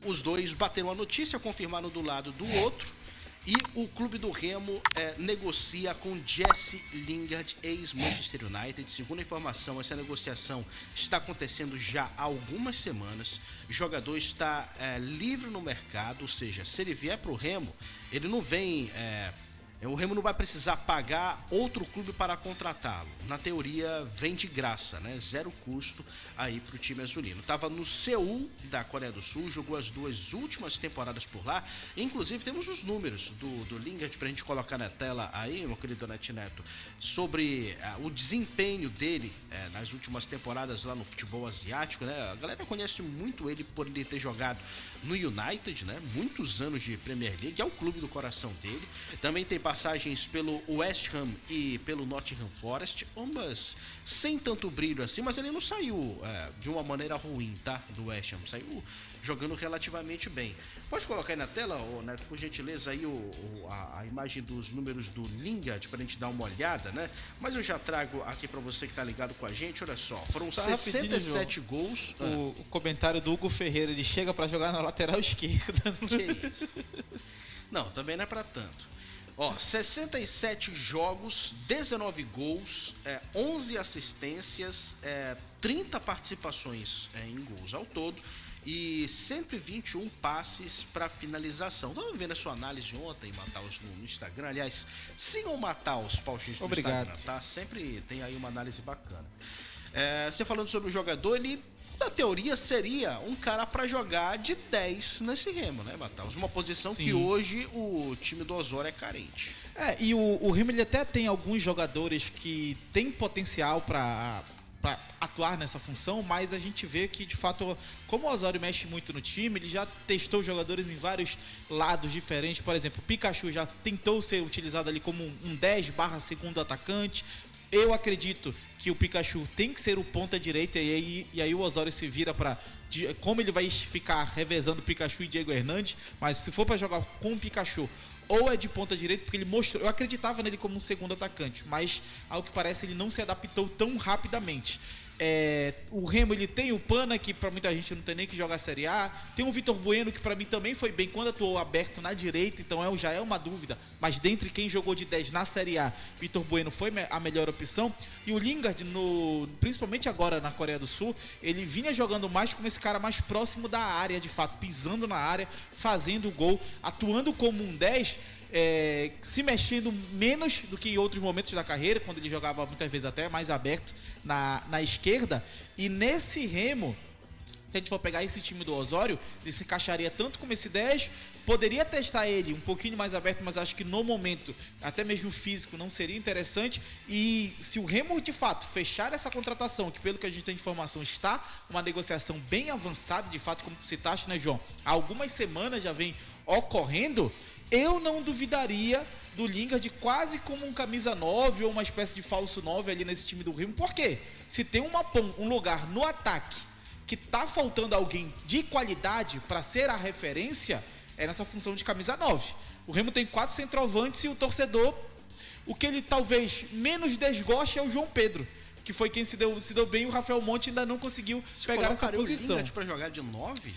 os dois bateram a notícia, confirmaram do lado do outro. E o clube do Remo negocia com Jesse Lingard, ex-Manchester United. Segundo a informação, essa negociação está acontecendo já há algumas semanas. O jogador está livre no mercado, ou seja, se ele vier para o Remo, ele não vem... o Remo não vai precisar pagar outro clube para contratá-lo. Na teoria, vem de graça, né? Zero custo aí para o time azulino. Estava no Seul, da Coreia do Sul, jogou as 2 últimas temporadas por lá. Inclusive, temos os números do Lingard para a gente colocar na tela aí, meu querido Net Neto, sobre o desempenho dele nas últimas temporadas lá no futebol asiático, né? A galera conhece muito ele por ele ter jogado no United, né? Muitos anos de Premier League, é o clube do coração dele. Também tem passagens pelo West Ham e pelo Nottingham Forest, ambas sem tanto brilho assim, mas ele não saiu de uma maneira ruim, tá? Do West Ham, saiu jogando relativamente bem. Pode colocar aí na tela, Neto, por gentileza, aí a imagem dos números do Lingard pra gente dar uma olhada, né? Mas eu já trago aqui pra você que tá ligado com a gente, olha só, foram 67 gols. O comentário do Hugo Ferreira, ele chega pra jogar na lateral esquerda. Que isso? Não, também não é pra tanto. 67 jogos, 19 gols, 11 assistências, 30 participações em gols ao todo e 121 passes para finalização. Estava vendo a sua análise ontem, Mataus, no Instagram. Aliás, sigam o Mataus, Pauxins, no Instagram, tá? Sempre tem aí uma análise bacana. Você falando sobre o jogador, ele... na teoria seria um cara para jogar de 10 nesse Remo, né, Mataus? Uma posição Sim. que hoje o time do Osório é carente. E o Remo ele até tem alguns jogadores que têm potencial para atuar nessa função, mas a gente vê que, de fato, como o Osório mexe muito no time, ele já testou jogadores em vários lados diferentes. Por exemplo, o Pikachu já tentou ser utilizado ali como um 10/segundo atacante. Eu acredito que o Pikachu tem que ser o ponta direita e aí o Osório se vira para como ele vai ficar revezando Pikachu e Diego Hernandes, mas se for para jogar com o Pikachu, ou é de ponta direita, porque ele mostrou, eu acreditava nele como um segundo atacante, mas ao que parece ele não se adaptou tão rapidamente. O Remo ele tem o Pana, que pra muita gente não tem nem que jogar Série A. Tem o Vitor Bueno, que pra mim também foi bem quando atuou aberto na direita, então já é uma dúvida. Mas dentre quem jogou de 10 na Série A, Vitor Bueno foi a melhor opção. E o Lingard, principalmente agora na Coreia do Sul, ele vinha jogando mais como esse cara mais próximo da área, de fato, pisando na área, fazendo o gol, atuando como um 10. Se mexendo menos do que em outros momentos da carreira, quando ele jogava muitas vezes até mais aberto na esquerda. E nesse Remo, se a gente for pegar esse time do Osório, ele se encaixaria tanto como esse 10, poderia testar ele um pouquinho mais aberto, mas acho que no momento, até mesmo físico, não seria interessante. E se o Remo de fato fechar essa contratação, que pelo que a gente tem de informação está uma negociação bem avançada, de fato, como tu citaste, né, João? Há algumas semanas já vem ocorrendo. Eu não duvidaria do Lingard quase como um camisa 9 ou uma espécie de falso 9 ali nesse time do Remo. Por quê? Se tem um lugar no ataque que tá faltando alguém de qualidade para ser a referência, é nessa função de camisa 9. O Remo tem 4 centroavantes e o torcedor, o que ele talvez menos desgoste é o João Pedro, que foi quem se deu bem. O Rafael Monte ainda não conseguiu pegar essa posição. O Lingard para jogar de 9?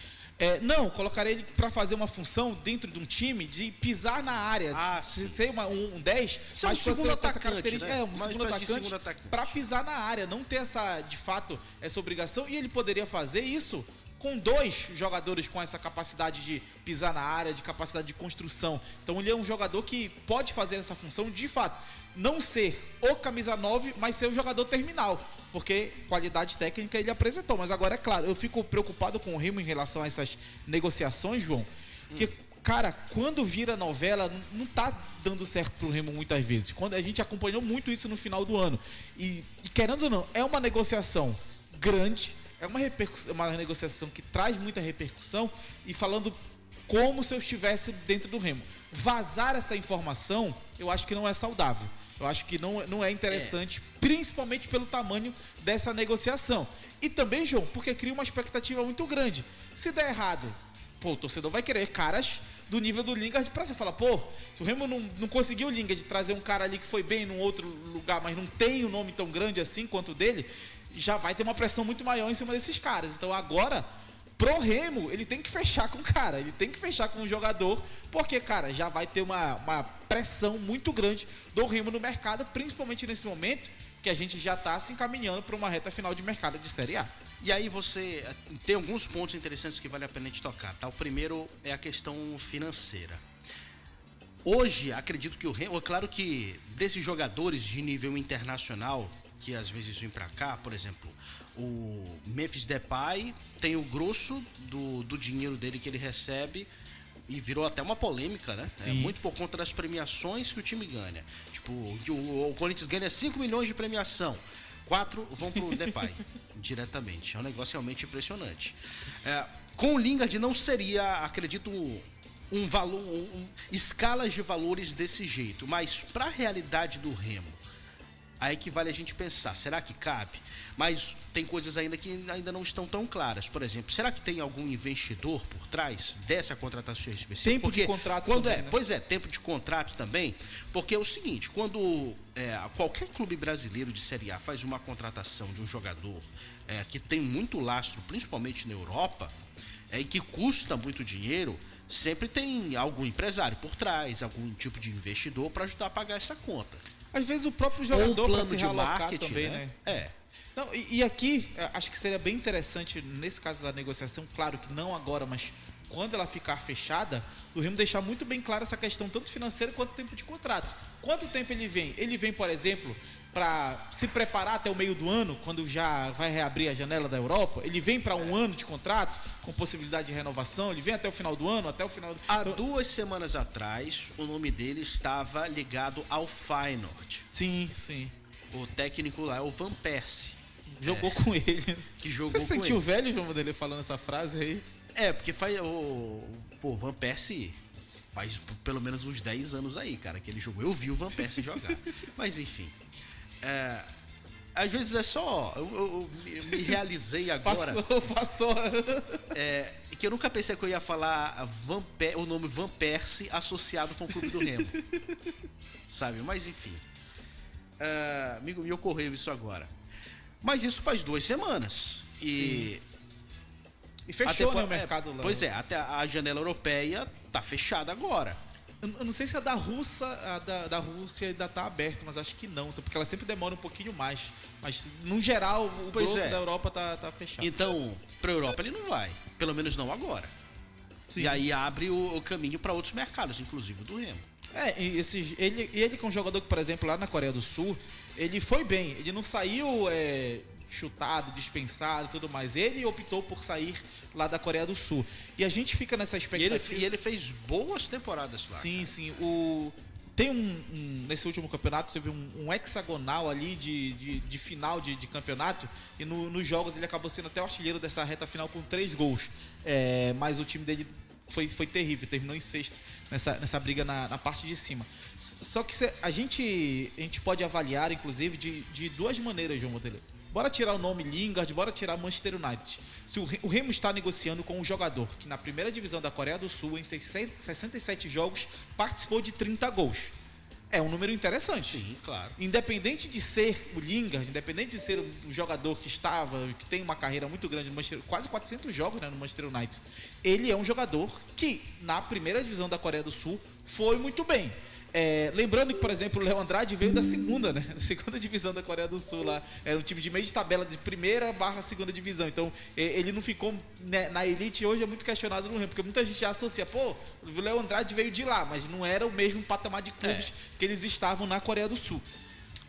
Não, colocaria ele para fazer uma função dentro de um time de pisar na área, ser um 10, mas um segundo atacante, né? Um segundo atacante para pisar na área, não ter de fato essa obrigação. E ele poderia fazer isso com 2 jogadores com essa capacidade de pisar na área, de capacidade de construção. Então ele é um jogador que pode fazer essa função de fato, não ser o camisa 9, mas ser o jogador terminal, porque qualidade técnica ele apresentou. Mas agora, é claro, eu fico preocupado com o Remo em relação a essas negociações, João, porque, cara, quando vira novela, não tá dando certo pro Remo muitas vezes. Quando a gente acompanhou muito isso no final do ano. E querendo ou não, é uma negociação grande, é uma negociação que traz muita repercussão, e falando como se eu estivesse dentro do Remo. Vazar essa informação, eu acho que não é saudável. Eu acho que não é interessante, principalmente pelo tamanho dessa negociação. E também, João, porque cria uma expectativa muito grande. Se der errado, o torcedor vai querer caras do nível do Lingard pra você falar, se o Remo não conseguiu o Lingard trazer um cara ali que foi bem num outro lugar, mas não tem um nome tão grande assim quanto o dele, já vai ter uma pressão muito maior em cima desses caras. Então agora, Pro Remo, ele tem que fechar com o cara, ele tem que fechar com o jogador, porque, cara, já vai ter uma pressão muito grande do Remo no mercado, principalmente nesse momento que a gente já está se encaminhando para uma reta final de mercado de Série A. E aí você tem alguns pontos interessantes que vale a pena a gente tocar, tá? O primeiro é a questão financeira. Hoje, acredito que o Remo, claro que desses jogadores de nível internacional, que às vezes vêm para cá, por exemplo, o Memphis Depay tem o grosso do dinheiro dele que ele recebe e virou até uma polêmica, né? É muito por conta das premiações que o time ganha. Tipo, o Corinthians ganha 5 milhões de premiação, 4 vão pro Depay diretamente. É um negócio realmente impressionante. Com o Lingard não seria, acredito, um valor, escalas de valores desse jeito, mas para a realidade do Remo, aí que vale a gente pensar, será que cabe? Mas tem coisas ainda que ainda não estão tão claras. Por exemplo, será que tem algum investidor por trás dessa contratação específica? Tempo de contrato quando também, né? Pois é, tempo de contrato também. Porque é o seguinte, quando qualquer clube brasileiro de Série A faz uma contratação de um jogador que tem muito lastro, principalmente na Europa, e que custa muito dinheiro, sempre tem algum empresário por trás, algum tipo de investidor para ajudar a pagar essa conta. Às vezes o próprio jogador plano se de realocar marketing também, né? Não, e aqui, acho que seria bem interessante, nesse caso da negociação, claro que não agora, mas quando ela ficar fechada, o Remo deixar muito bem clara essa questão, tanto financeira quanto tempo de contrato. Quanto tempo ele vem? Ele vem, por exemplo, para se preparar até o meio do ano, quando já vai reabrir a janela da Europa? Ele vem para um ano de contrato, com possibilidade de renovação? Ele vem até o final do ano, até o final do... Há 2 semanas atrás, o nome dele estava ligado ao Feyenoord. Sim, sim. O técnico lá é o Van Persie. Jogou com ele. Que jogou Você com sentiu ele. velho, João, dele falando essa frase aí? Porque o Van Persie faz pelo menos uns 10 anos aí, cara, que ele jogou. Eu vi o Van Persie jogar. Mas enfim. Às vezes é só... Eu me realizei agora... Passou. Que eu nunca pensei que eu ia falar o nome Van Persie associado com o clube do Remo. Sabe? Mas enfim. Me ocorreu isso agora. Mas isso faz 2 semanas. E fechou, né, o mercado lá. Pois é, até a janela europeia tá fechada agora. Eu não sei se a da Rússia ainda tá aberta, mas acho que não, porque ela sempre demora um pouquinho mais. Mas, no geral, o grosso da Europa tá fechado. Então, pra Europa ele não vai. Pelo menos não agora. Sim. E aí abre o caminho para outros mercados, inclusive do Remo. Ele com um jogador que, por exemplo, lá na Coreia do Sul, ele foi bem. Ele não saiu chutado, dispensado e tudo mais. Ele optou por sair lá da Coreia do Sul. E a gente fica nessa expectativa... E ele fez boas temporadas lá. Sim, sim. Tem nesse último campeonato, teve um hexagonal ali de final de campeonato. E nos jogos ele acabou sendo até o artilheiro dessa reta final com 3 gols. Mas o time dele foi terrível, terminou em sexto nessa briga na parte de cima. Só que a gente pode avaliar, inclusive, de 2 maneiras, João Botelho. Bora tirar o nome Lingard, bora tirar Manchester United. Se o Remo está negociando com um jogador que na primeira divisão da Coreia do Sul, em 67 jogos, participou de 30 gols. É um número interessante. Sim, claro. Independente de ser o Lingard, independente de ser um jogador que tem uma carreira muito grande no Manchester, quase 400 jogos, né, no Manchester United, ele é um jogador que na primeira divisão da Coreia do Sul foi muito bem. Lembrando que, por exemplo, o Léo Andrade veio da segunda, né? Da segunda divisão da Coreia do Sul lá. Era um time de meio de tabela de primeira / segunda divisão. Então, ele não ficou na elite. Hoje é muito questionado no Remo, porque muita gente associa, o Léo Andrade veio de lá, mas não era o mesmo patamar de clubes que eles estavam na Coreia do Sul.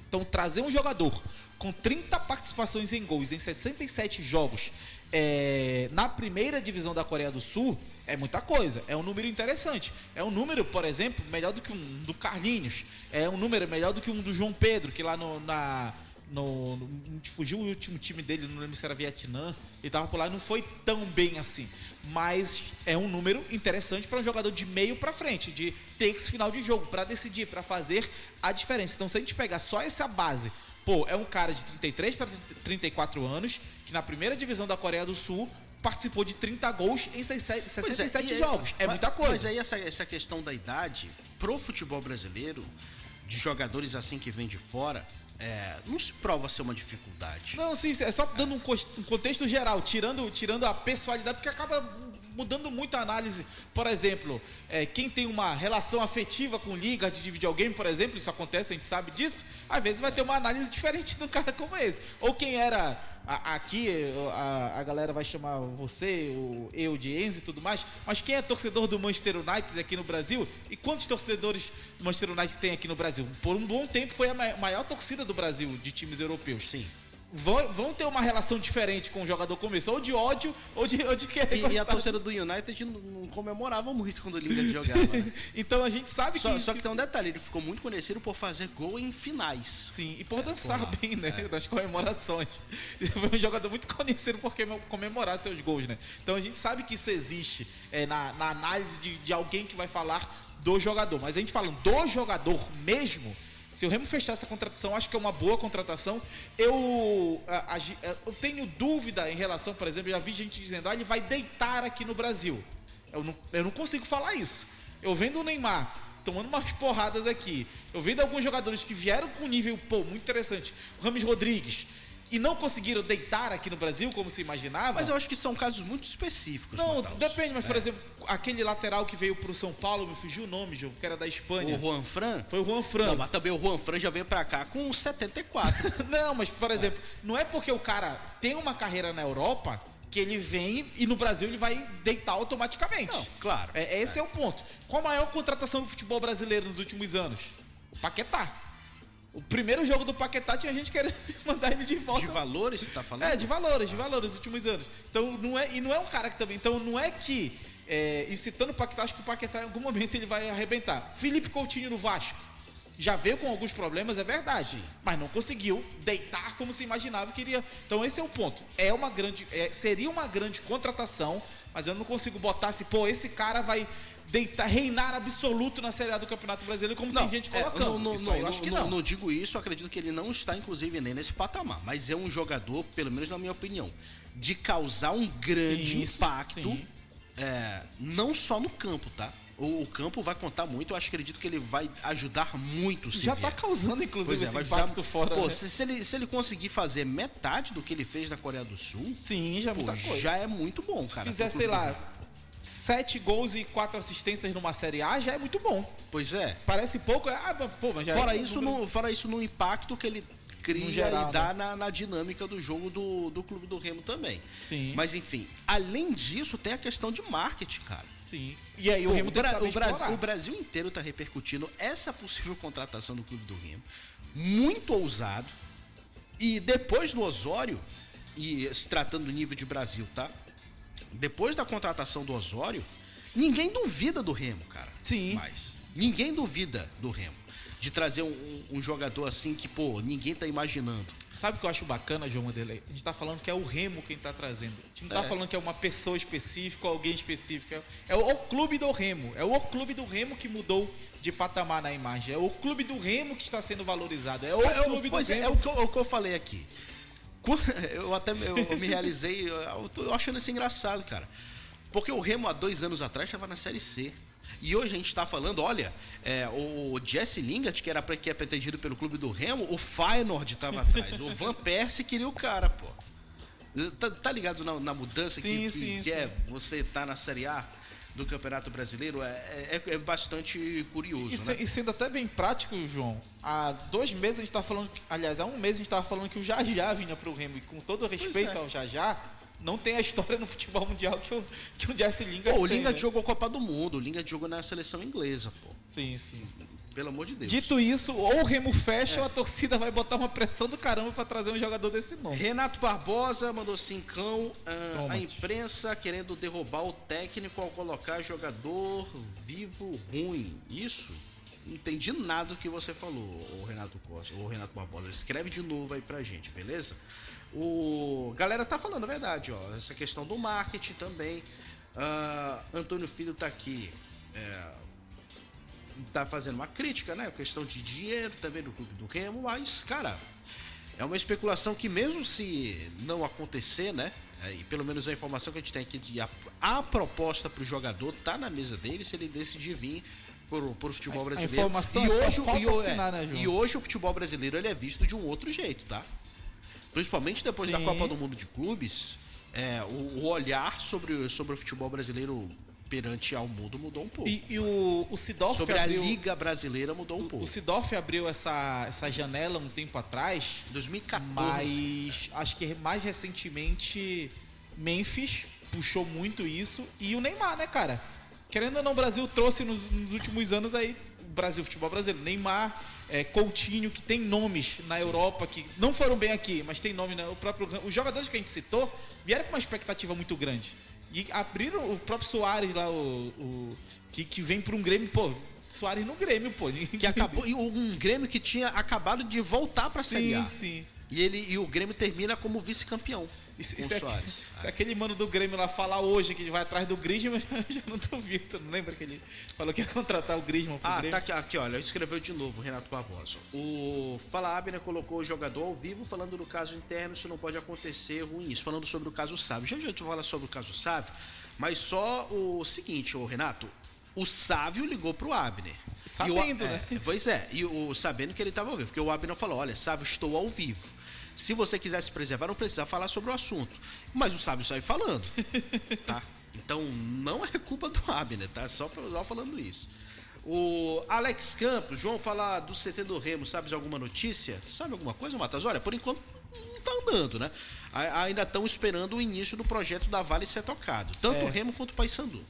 Então, trazer um jogador com 30 participações em gols em 67 jogos na primeira divisão da Coreia do Sul é muita coisa, é um número interessante. É um número, por exemplo, melhor do que um do Carlinhos, é um número melhor do que um do João Pedro, que lá fugiu o último time dele, não lembro se era Vietnã, ele tava por lá e não foi tão bem assim. Mas é um número interessante para um jogador de meio para frente, de ter esse final de jogo, para decidir, para fazer a diferença. Então, se a gente pegar só essa base, é um cara de 33 para 34 anos, que na primeira divisão da Coreia do Sul participou de 30 gols em 67 jogos. É muita coisa. Mas aí essa questão da idade, pro futebol brasileiro, de jogadores assim que vêm de fora, não se prova ser uma dificuldade. Não, sim, é só dando um contexto geral, tirando a pessoalidade, porque acaba mudando muito a análise. Por exemplo, quem tem uma relação afetiva com Lingard de videogame, por exemplo, isso acontece, a gente sabe disso, às vezes vai ter uma análise diferente de um cara como esse. Ou quem era, aqui a galera vai chamar você, eu de Enzo e tudo mais, mas quem é torcedor do Manchester United aqui no Brasil, e quantos torcedores do Manchester United tem aqui no Brasil? Por um bom tempo foi a maior torcida do Brasil, de times europeus. Sim. Vão ter uma relação diferente com o jogador começou, ou de ódio, ou de querer. E a torcida do United não comemorava muito quando o Lingard jogava, né? Então a gente sabe Só que tem um detalhe, ele ficou muito conhecido por fazer gol em finais. Sim, e por dançar bem, né? Nas comemorações. Ele foi um jogador muito conhecido por comemorar seus gols, né? Então a gente sabe que isso existe na análise de alguém que vai falar do jogador. Mas a gente falando do jogador mesmo. Se o Remo fechar essa contratação, acho que é uma boa contratação. Eu tenho dúvida em relação, por exemplo, já vi gente dizendo, ele vai deitar aqui no Brasil. Eu não consigo falar isso. Eu vendo o Neymar tomando umas porradas aqui. Eu vendo alguns jogadores que vieram com um nível, muito interessante. O Rames Rodrigues. E não conseguiram deitar aqui no Brasil, como se imaginava. Mas eu acho que são casos muito específicos. Não, depende, mas por exemplo, aquele lateral que veio pro São Paulo, me fugiu o nome, João, que era da Espanha. O Juan Fran? Foi o Juan Fran. Não, mas também o Juan Fran já veio pra cá com 74. Não, mas por exemplo, não é porque o cara tem uma carreira na Europa que ele vem e no Brasil ele vai deitar automaticamente. Não, claro. Esse é o ponto. Qual a maior contratação do futebol brasileiro nos últimos anos? O Paquetá. O primeiro jogo do Paquetá tinha gente querendo mandar ele de volta. De valores, você tá falando? De valores nos últimos anos. Então, não é um cara que também... Então, não é que... e citando o Paquetá, acho que o Paquetá em algum momento ele vai arrebentar. Felipe Coutinho no Vasco. Já veio com alguns problemas, é verdade. Sim. Mas não conseguiu deitar como se imaginava que iria. Então, esse é o ponto. Seria uma grande contratação, mas eu não consigo botar assim, esse cara vai... reinar absoluto na Série A do Campeonato Brasileiro, como tem gente colocando. Não digo isso, acredito que ele não está, inclusive, nem nesse patamar. Mas é um jogador, pelo menos na minha opinião, de causar um grande impacto, não só no campo, tá? O campo vai contar muito, eu acredito que ele vai ajudar muito. Já está causando, inclusive, esse impacto fora. Pô, né? se ele conseguir fazer metade do que ele fez na Coreia do Sul, sim, já é muita coisa. Já é muito bom, cara. Se fizer, sei lá, 7 gols e 4 assistências numa Série A já é muito bom. Pois é. Parece pouco, mas já fora isso no impacto que ele cria geral, e dá, né? na dinâmica do jogo do Clube do Remo também. Sim. Mas enfim, além disso, tem a questão de marketing, cara. Sim. E aí o Remo tem que saber o Brasil inteiro tá repercutindo essa possível contratação do Clube do Remo. Muito ousado. E depois do Osório, e se tratando do nível de Brasil, tá? Depois da contratação do Osório, ninguém duvida do Remo, cara. Sim. Mas ninguém duvida do Remo. De trazer um jogador assim que, ninguém tá imaginando. Sabe o que eu acho bacana, João Mandelei? A gente tá falando que é o Remo quem tá trazendo. A gente não tá falando que é uma pessoa específica, alguém específico. É o clube do Remo. É o clube do Remo que mudou de patamar na imagem. É o clube do Remo que está sendo valorizado. É o clube do Remo. É o que eu falei aqui. Eu me realizei, eu tô achando isso engraçado, cara. Porque o Remo, há 2 anos atrás, estava na Série C. E hoje a gente tá falando, olha, o Jesse Lingard, que é pretendido pelo clube do Remo, o Feyenoord tava atrás. O Van Persie queria o cara, pô. Tá ligado na mudança sim. É você tá na Série A do Campeonato Brasileiro? É bastante curioso, né? E sendo até bem prático, João, há 2 meses a gente tá falando, aliás, há 1 mês a gente tava falando que o Jajá vinha pro Remo, e com todo respeito ao Jajá, não tem a história no futebol mundial que o Jesse Lingard o Lingard jogou Copa do Mundo, o Lingard jogou na seleção inglesa, pô. Sim. Pelo amor de Deus. Dito isso, ou o Remo fecha ou a torcida vai botar uma pressão do caramba pra trazer um jogador desse nome. Renato Barbosa mandou 5. A imprensa querendo derrubar o técnico ao colocar jogador vivo ruim. Isso? Não entendi nada do que você falou, o Renato Costa, ou Renato Barbosa. Escreve de novo aí pra gente, beleza? Galera tá falando a verdade, ó. Essa questão do marketing também. Antônio Filho tá aqui. Tá fazendo uma crítica, né? A questão de dinheiro também do Clube do Remo, mas, cara, é uma especulação que mesmo se não acontecer, né? E pelo menos a informação que a gente tem aqui de a proposta pro jogador tá na mesa dele, se ele decidir vir por futebol brasileiro. A informação assinar, né, João? E hoje o futebol brasileiro ele é visto de um outro jeito, tá? Principalmente depois da Copa do Mundo de Clubes, o olhar sobre o futebol brasileiro perante ao mundo mudou um pouco. E o Seedorf sobre a Liga Brasileira mudou um pouco. O Seedorf abriu essa janela um tempo atrás. 2014. Mas acho que mais recentemente Memphis puxou muito isso. E o Neymar, né, cara? Querendo ou não, o Brasil trouxe nos últimos anos aí o Brasil, futebol brasileiro. Neymar, Coutinho, que tem nomes na Europa que não foram bem aqui, mas tem nome, né? Os jogadores que a gente citou vieram com uma expectativa muito grande. E abriram o próprio Soares lá, que vem para um Grêmio, pô. Soares no Grêmio, pô. Que acabou, e um Grêmio que tinha acabado de voltar para a Série A. Sim. E o Grêmio termina como vice-campeão. Se aquele mano do Grêmio lá falar hoje que ele vai atrás do Griezmann, eu já não duvido. Não lembra que ele falou que ia contratar o Griezmann pro Grêmio? Tá aqui, olha, escreveu de novo o Renato Barbosa. O Fala Abner colocou o jogador ao vivo, falando do caso interno, isso não pode acontecer, ruim isso. Falando sobre o caso Sávio. Já te falar sobre o caso Sávio, mas só o seguinte, Renato. O Sávio ligou pro Abner. Sabendo, né? Pois é, sabendo que ele estava ao vivo. Porque o Abner falou, olha, Sávio, estou ao vivo. Se você quiser se preservar, não precisa falar sobre o assunto. Mas o Sávio saiu falando, tá? Então, não é culpa do Abner, tá? Só falando isso. O Alex Campos, João, fala do CT do Remo, sabes alguma notícia? Sabe alguma coisa, Matas? Olha, por enquanto não tá andando, né? Ainda estão esperando o início do projeto da Vale ser tocado. Tanto o Remo quanto o Paysandu.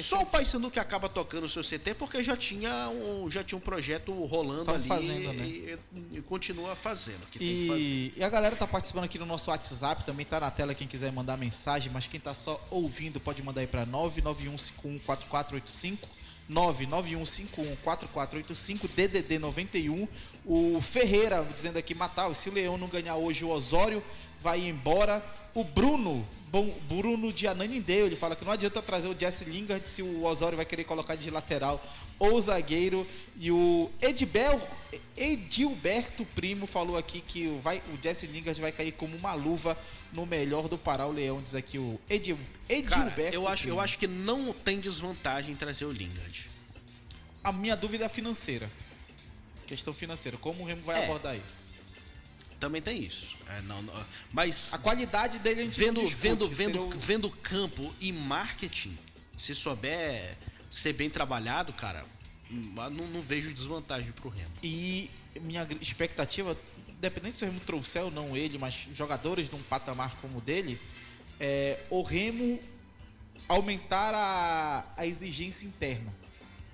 Só o Paysandu que acaba tocando o seu CT porque já tinha um projeto rolando ali fazendo, né? e continua fazendo. E a galera tá participando aqui no nosso WhatsApp, também tá na tela quem quiser mandar mensagem, mas quem tá só ouvindo pode mandar aí para 991514485. 991514485, DDD 91. O Ferreira dizendo aqui, Matal, se o Leão não ganhar hoje, o Osório vai embora. O Bruno de Ananindeu, ele fala que não adianta trazer o Jesse Lingard se o Osório vai querer colocar de lateral ou zagueiro. E o Edilberto Primo falou aqui que o Jesse Lingard vai cair como uma luva no melhor do Pará. O Leão diz aqui o Edilberto. Cara, eu acho que não tem desvantagem em trazer o Lingard. A minha dúvida é financeira. Questão financeira. Como o Remo vai abordar isso? Também tem isso. Mas a qualidade dele a gente vendo campo e marketing, se souber ser bem trabalhado, cara, não vejo desvantagem pro Remo. E minha expectativa, independente se o Remo trouxer ou não ele, mas jogadores num patamar como o dele, o Remo aumentar a exigência interna.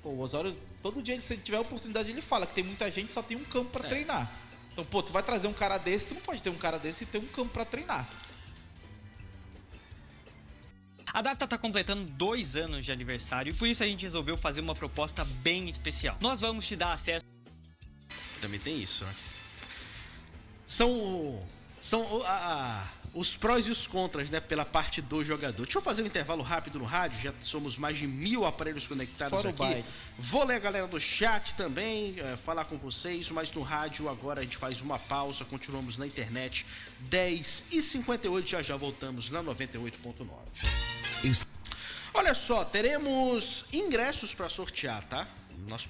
Pô, o Osório, todo dia, se ele tiver a oportunidade, ele fala que tem muita gente que só tem um campo para treinar. Então, pô, tu vai trazer um cara desse, tu não pode ter um cara desse e ter um campo para treinar. A data tá completando 2 anos de aniversário e por isso a gente resolveu fazer uma proposta bem especial. Nós vamos te dar acesso... Também tem isso, né? São os prós e os contras, né, pela parte do jogador. Deixa eu fazer um intervalo rápido no rádio, já somos mais de 1000 aparelhos conectados aqui. Vou ler a galera do chat também, falar com vocês, mas no rádio agora a gente faz uma pausa, continuamos na internet, 10h58, já voltamos na 98.9. Olha só, teremos ingressos para sortear, tá? Nosso